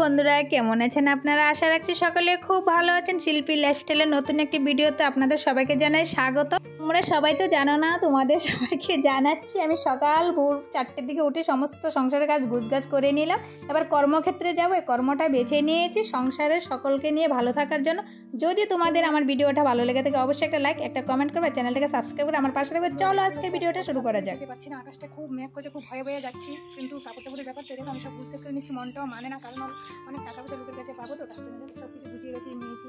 বন্ধুরা, কেমন আছেন আপনারা? আশা রাখছি সকলে খুব ভালো আছেন। শিল্পী লাইফস্টাইলের নতুন একটি ভিডিওতে আপনাদের সবাইকে জানাই স্বাগত। তোমরা সবাই তো জানো না, তোমাদের সবাইকে জানাচ্ছি। আমি সকাল ভোর 4টের দিকে উঠে সমস্ত সংসারের কাজ গুছগাছ করে নিলাম। এবার কর্মক্ষেত্রে যাব। এই কর্মটা বেছে নিয়েছি সংসারের সকলকে নিয়ে ভালো থাকার জন্য। যদি তোমাদের আমার ভিডিওটা ভালো লেগে থাকে অবশ্যই একটা লাইক, একটা কমেন্ট করবে, চ্যানেলটাকে সাবস্ক্রাইব করে আমার পাশে থাকবে। চলো আজকের ভিডিওটা শুরু করা যাক। পাচ্ছি না, আকাশটা খুব মেঘ করছে, খুব ভয়ে ভয়ে যাচ্ছি, কিন্তু কাপড় টাপড়ের ব্যাপারটা দেখো আমি সব গুছগাছ করে নিচ্ছি। মনটাও মানে না, কারণ অনেক টাকা পয়সা লোকের কাছে পাবো, তো তার জন্য সব কিছু গুছিয়ে গেছি নিয়েছি।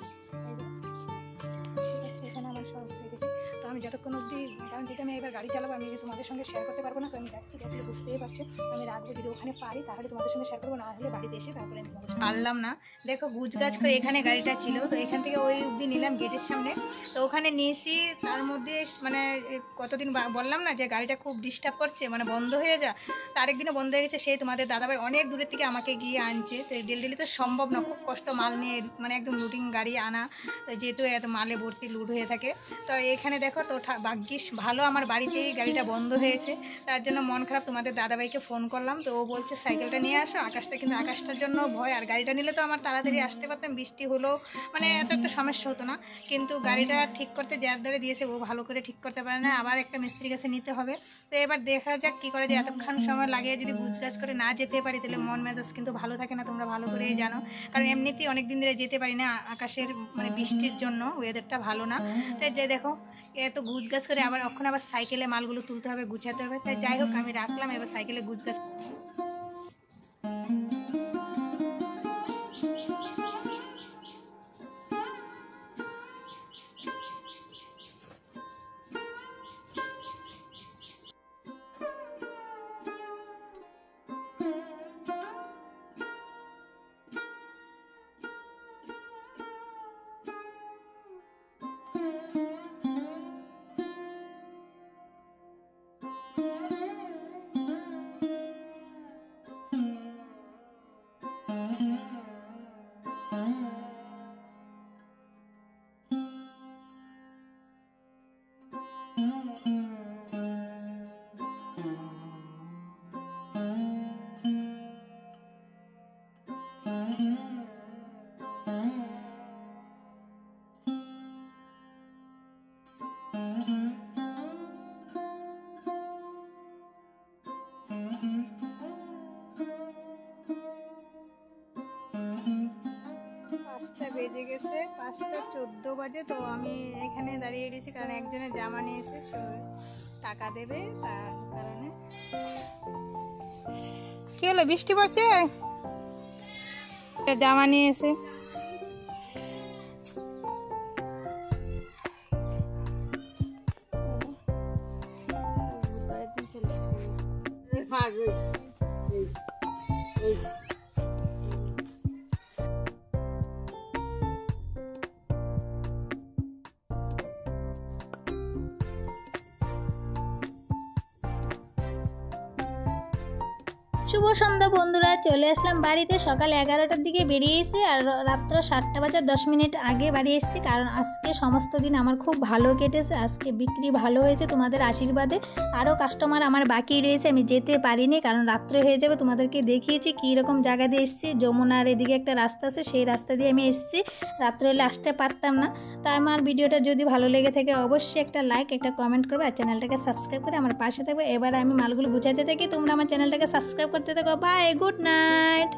সেখানে আমার সব হয়ে গেছে। তো আমি যতক্ষণ অবধি, কারণ যেটা আমি এবার গাড়ি চালাবো, আমি তোমাদের সঙ্গে শেয়ার করতে পারবো না, তো আমি যাচ্ছি, দেখলে বুঝতেই পারছো। আমি রাখবো, যদি ওখানে পারি তাহলে তোমাদের সঙ্গে শেয়ার করবো, না হলে বাড়িতে এসে তারপরে আমি তোমাদের সঙ্গে পারলাম না। দেখো গুছগাছ করে এখানে গাড়িটা ছিল, তো এখান থেকে ওই অবধি নিলাম গেটের সামনে। তো ওখানে নিয়েছি, তার মধ্যে মানে কতদিন বললাম না যে গাড়িটা খুব ডিস্টার্ব করছে, মানে বন্ধ হয়ে যা। তো আরেকদিনও বন্ধ হয়ে গেছে। সেই তোমাদের দাদাভাই অনেক দূরের থেকে আমাকে গিয়ে আনছে। তো ডেলি তো সম্ভব না, খুব কষ্ট মাল নিয়ে, মানে একদম লুডিং গাড়ি আনা, যেহেতু এত মালে ভর্তি লুড হয়ে থাকে। তো এখানে দেখো, তো ভাগ্যিস ভালো আমার বাড়িতেই গাড়িটা বন্ধ হয়েছে। তার জন্য মন খারাপ, তোমাদের দাদাভাইকে ফোন করলাম। তো ও বলছে সাইকেলটা নিয়ে আসো। কিন্তু আকাশটার জন্য ভয়, আর গাড়িটা নিলে তো আমার তাড়াতাড়ি আসতে পারতাম, বৃষ্টি হলো, মানে এত একটা সমস্যা হতো না। কিন্তু গাড়িটা ঠিক করতে যার ধরে দিয়েছে ও ভালো করে ঠিক করতে পারে না, আবার একটা মিস্ত্রির কাছে নিতে হবে। তো এবার দেখা যাক কী করে, যে এতক্ষণ সময় লাগে যদি গুছগাছ করে না যেতে পারি তাহলে মন মেজাজ কিন্তু ভালো থাকে না, তোমরা ভালো করেই জানো। কারণ এমনিতেই অনেক দিন ধরে যেতে পারি না, আকাশের মানে বৃষ্টির জন্য ওয়েদারটা ভালো না। তাই যে দেখো এত গুছগাছ করে আবার সাইকেলে মালগুলো তুলতে হবে, গুছাতে হবে। তাই যাই হোক, আমি রাখলাম, এবার সাইকেলে গুছগাছ। বেজে গেছে 5:14 বাজে। তো আমি এখানে দাঁড়িয়ে রয়েছি, কারণ একজনের জামা নিয়েছে, টাকা দেবে, তার কারণে। কি হলো, বৃষ্টি পড়ছে? জামা নিয়েছে। শুভ সন্ধ্যা বন্ধুরা, চলে আসলাম বাড়িতে। সকাল 11টার দিকে বেরিয়েছি, আর রাত্র 7:10 আগে বাড়ি এসেছি। কারণ আজকে সমস্ত দিন আমার খুব ভালো কেটেছে, আজকে বিক্রি ভালো হয়েছে তোমাদের আশীর্বাদে। আরও কাস্টমার আমার বাকি রয়েছে, আমি যেতে পারিনি কারণ রাত্রে হয়ে যাবে। তোমাদেরকে দেখিয়েছি কী রকম জায়গা দিয়ে এসেছি। যমুনার এদিকে একটা রাস্তা আছে, সেই রাস্তা দিয়ে আমি এসেছি। রাত্রে হলে আসতে পারতাম না। তাই আমার ভিডিওটা যদি ভালো লেগে থাকে অবশ্যই একটা লাইক, একটা কমেন্ট করবে, আর চ্যানেলটাকে সাবস্ক্রাইব করে আমার পাশে থাকবে। এবার আমি মালগুলো গুছাতে থাকি, তোমরা আমার চ্যানেলটাকে সাবস্ক্রাইব করতে থাকো। Bye, good night.